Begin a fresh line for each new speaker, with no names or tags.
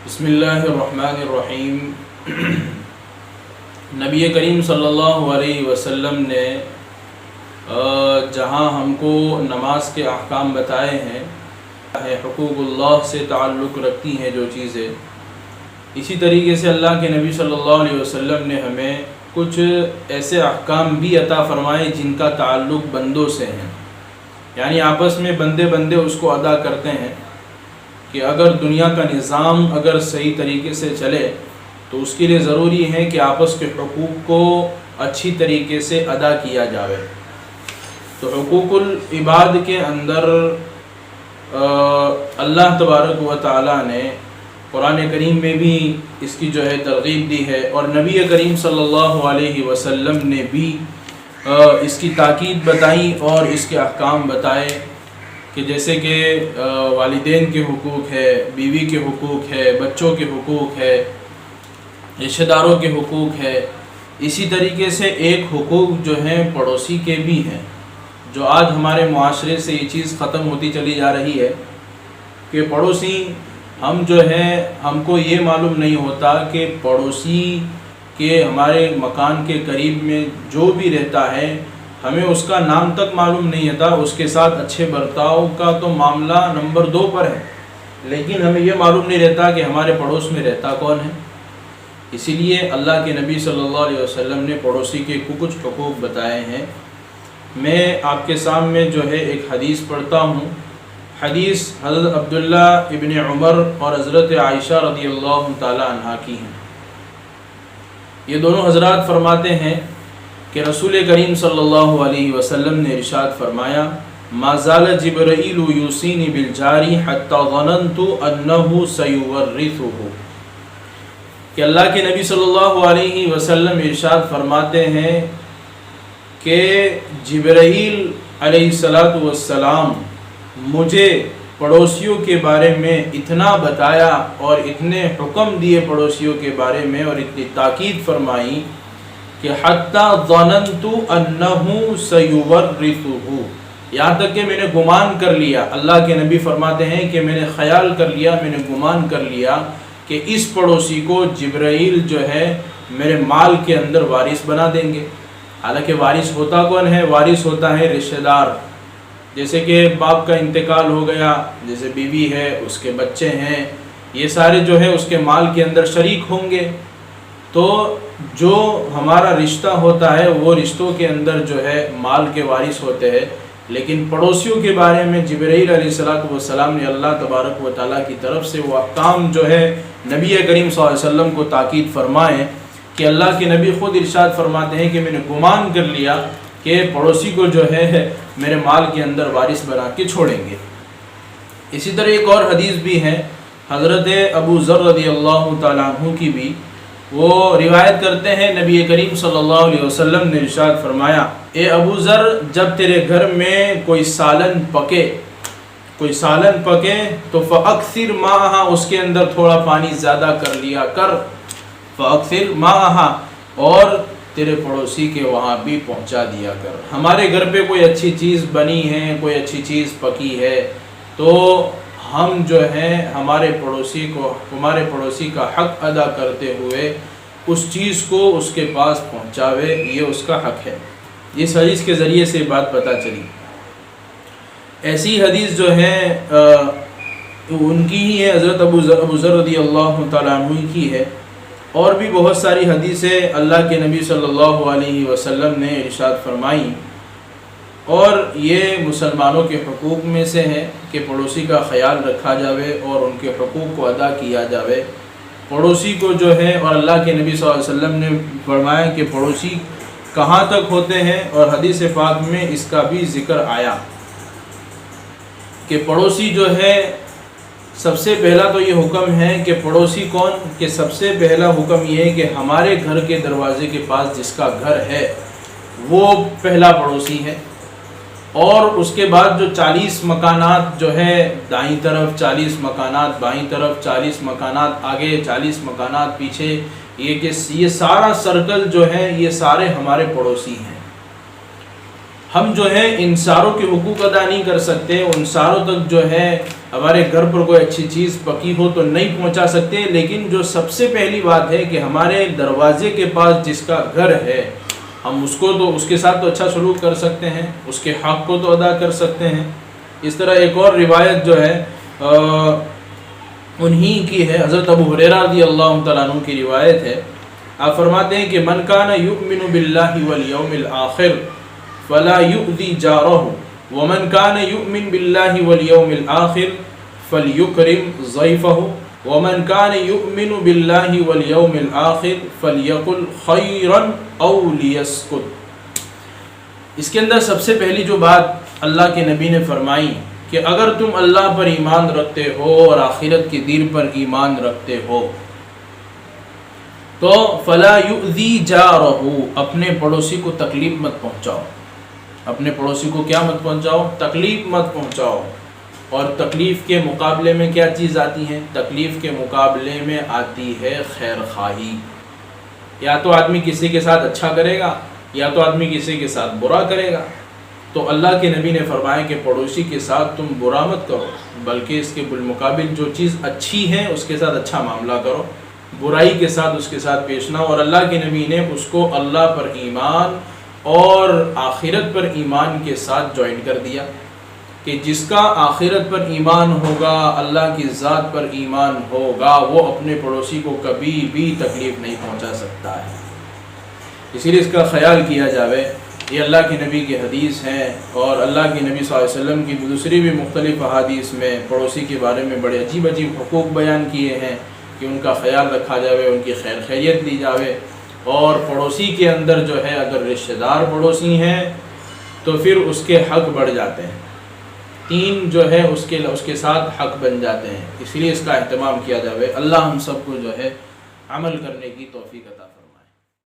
بسم اللہ الرحمن الرحیم۔ نبی کریم صلی اللہ علیہ وسلم نے جہاں ہم کو نماز کے احکام بتائے ہیں، حقوق اللہ سے تعلق رکھتی ہیں جو چیزیں، اسی طریقے سے اللہ کے نبی صلی اللہ علیہ وسلم نے ہمیں کچھ ایسے احکام بھی عطا فرمائے جن کا تعلق بندوں سے ہیں، یعنی آپس میں بندے اس کو ادا کرتے ہیں کہ اگر دنیا کا نظام اگر صحیح طریقے سے چلے تو اس کے لیے ضروری ہے کہ آپس کے حقوق کو اچھی طریقے سے ادا کیا جائے۔ تو حقوق العباد کے اندر اللہ تبارک و تعالی نے قرآن کریم میں بھی اس کی ترغیب دی ہے، اور نبی کریم صلی اللہ علیہ وسلم نے بھی اس کی تاکید بتائی اور اس کے احکام بتائے کہ جیسے کہ والدین کے حقوق ہے، بیوی کے حقوق ہے، بچوں کے حقوق ہے، رشتہ داروں کے حقوق ہے، اسی طریقے سے ایک حقوق جو ہیں پڑوسی کے بھی ہیں، جو آج ہمارے معاشرے سے یہ چیز ختم ہوتی چلی جا رہی ہے کہ پڑوسی ہم کو یہ معلوم نہیں ہوتا کہ پڑوسی کے ہمارے مکان کے قریب میں جو بھی رہتا ہے ہمیں اس کا نام تک معلوم نہیں ہوتا، اس کے ساتھ اچھے برتاؤ کا تو معاملہ نمبر 2 پر ہے، لیکن ہمیں یہ معلوم نہیں رہتا کہ ہمارے پڑوس میں رہتا کون ہے۔ اسی لیے اللہ کے نبی صلی اللہ علیہ وسلم نے پڑوسی کے کچھ حقوق بتائے ہیں۔ میں آپ کے سامنے ایک حدیث پڑھتا ہوں۔ حدیث حضرت عبداللہ ابن عمر اور حضرت عائشہ رضی اللہ تعالی عنہ کی ہیں۔ یہ دونوں حضرات فرماتے ہیں کہ رسول کریم صلی اللہ علیہ وسلم نے ارشاد فرمایا، ما زال جبرائیل یوصینی بالجاری حتی ظننت انہ سیورثہ، کہ اللہ کے نبی صلی اللہ علیہ وسلم ارشاد فرماتے ہیں کہ جبرائیل علیہ السلام مجھے پڑوسیوں کے بارے میں اتنا بتایا اور اتنے حکم دیے پڑوسیوں کے بارے میں اور اتنی تاکید فرمائی کہ حتی ظننت انہ سیورثہ، یہاں تک کہ میں نے گمان کر لیا، اللہ کے نبی فرماتے ہیں کہ میں نے خیال کر لیا، میں نے گمان کر لیا کہ اس پڑوسی کو جبرائیل میرے مال کے اندر وارث بنا دیں گے۔ حالانکہ وارث ہوتا کون ہے؟ وارث ہوتا ہے رشتہ دار، جیسے کہ باپ کا انتقال ہو گیا، جیسے بیوی ہے، اس کے بچے ہیں، یہ سارے اس کے مال کے اندر شریک ہوں گے۔ تو جو ہمارا رشتہ ہوتا ہے وہ رشتوں کے اندر مال کے وارث ہوتے ہیں، لیکن پڑوسیوں کے بارے میں جبرائیل علیہ السلام نے اللہ تبارک و تعالیٰ کی طرف سے وہ احکام نبی کریم صلی اللہ علیہ وسلم کو تاکید فرمائے کہ اللہ کے نبی خود ارشاد فرماتے ہیں کہ میں نے گمان کر لیا کہ پڑوسی کو میرے مال کے اندر وارث بنا کے چھوڑیں گے۔ اسی طرح ایک اور حدیث بھی ہے، حضرت ابو ذر رضی اللہ تعالیٰ عنہ کی بھی، وہ روایت کرتے ہیں نبی کریم صلی اللہ علیہ وسلم نے ارشاد فرمایا، اے ابو ذر، جب تیرے گھر میں کوئی سالن پکے تو فاکثر ماءھا، اس کے اندر تھوڑا پانی زیادہ کر لیا کر، فاکثر ماءھا، اور تیرے پڑوسی کے وہاں بھی پہنچا دیا کر۔ ہمارے گھر پہ کوئی اچھی چیز بنی ہے، کوئی اچھی چیز پکی ہے، تو ہم ہمارے پڑوسی کا حق ادا کرتے ہوئے اس چیز کو اس کے پاس پہنچاوے، یہ اس کا حق ہے۔ اس حدیث کے ذریعے سے بات پتہ چلی۔ ایسی حدیث ان کی ہی ہے، حضرت ابو ذر رضی اللہ تعالیٰ عنہ کی ہے، اور بھی بہت ساری حدیثیں اللہ کے نبی صلی اللہ علیہ وسلم نے ارشاد فرمائی، اور یہ مسلمانوں کے حقوق میں سے ہے کہ پڑوسی کا خیال رکھا جاوے اور ان کے حقوق کو ادا کیا جاوے۔ پڑوسی کو اور اللہ کے نبی صلی اللہ علیہ وسلم نے فرمایا کہ پڑوسی کہاں تک ہوتے ہیں، اور حدیث پاک میں اس کا بھی ذکر آیا کہ پڑوسی سب سے پہلا تو یہ حکم ہے کہ پڑوسی کون، کہ سب سے پہلا حکم یہ ہے کہ ہمارے گھر کے دروازے کے پاس جس کا گھر ہے وہ پہلا پڑوسی ہے، اور اس کے بعد جو 40 مکانات دائیں طرف، 40 مکانات بائیں طرف، 40 مکانات آگے، 40 مکانات پیچھے، یہ سارا سرکل یہ سارے ہمارے پڑوسی ہیں۔ ہم جو ہے ان ساروں کے حقوق ادا نہیں کر سکتے، ان ساروں تک جو ہے ہمارے گھر پر کوئی اچھی چیز پکی ہو تو نہیں پہنچا سکتے، لیکن جو سب سے پہلی بات ہے کہ ہمارے دروازے کے پاس جس کا گھر ہے ہم اس کے ساتھ تو اچھا سلوک کر سکتے ہیں، اس کے حق کو تو ادا کر سکتے ہیں۔ اس طرح ایک اور روایت جو ہے انہی کی ہے، حضرت ابو ہریرہ رضی اللہ تعالیٰ عنہ کی روایت ہے۔ آپ فرماتے ہیں کہ من کان یؤمن باللہ والیوم الآخر فلا یؤذی جارہ ومن کان یؤمن باللہ والیوم الآخر فلیکرم ضیفہ ومن کان یؤمن باللہ والیوم الآخر فلیقل خیرا او لیسکت۔ اس کے اندر سب سے پہلی جو بات اللہ کے نبی نے فرمائی کہ اگر تم اللہ پر ایمان رکھتے ہو اور آخرت کے دن پر ایمان رکھتے ہو تو فلا یؤذی جارہ، اپنے پڑوسی کو تکلیف مت پہنچاؤ، اپنے پڑوسی کو کیا مت پہنچاؤ؟ تکلیف مت پہنچاؤ۔ اور تکلیف کے مقابلے میں کیا چیز آتی ہے؟ تکلیف کے مقابلے میں آتی ہے خیر خواہی۔ یا تو آدمی کسی کے ساتھ اچھا کرے گا یا تو آدمی کسی کے ساتھ برا کرے گا۔ تو اللہ کے نبی نے فرمایا کہ پڑوسی کے ساتھ تم برا مت کرو، بلکہ اس کے بالمقابل جو چیز اچھی ہے اس کے ساتھ اچھا معاملہ کرو، برائی کے ساتھ اس کے ساتھ پیش نہ ہو۔ اور اللہ کے نبی نے اس کو اللہ پر ایمان اور آخرت پر ایمان کے ساتھ جوائن کر دیا کہ جس کا آخرت پر ایمان ہوگا، اللہ کی ذات پر ایمان ہوگا، وہ اپنے پڑوسی کو کبھی بھی تکلیف نہیں پہنچا سکتا ہے۔ اسی لیے اس کا خیال کیا جاوے۔ یہ اللہ کے نبی کی حدیث ہیں، اور اللہ کے نبی صلی اللہ علیہ وسلم کی دوسری بھی مختلف احادیث میں پڑوسی کے بارے میں بڑے عجیب عجیب حقوق بیان کیے ہیں کہ ان کا خیال رکھا جاوے، ان کی خیر خیریت لی جاوے۔ اور پڑوسی کے اندر جو ہے اگر رشتہ دار پڑوسی ہیں تو پھر اس کے حق بڑھ جاتے ہیں، 3 جو ہے اس کے ساتھ حق بن جاتے ہیں۔ اس لیے اس کا اہتمام کیا جاوے۔ اللہ ہم سب کو جو ہے عمل کرنے کی توفیق عطا فرمائے۔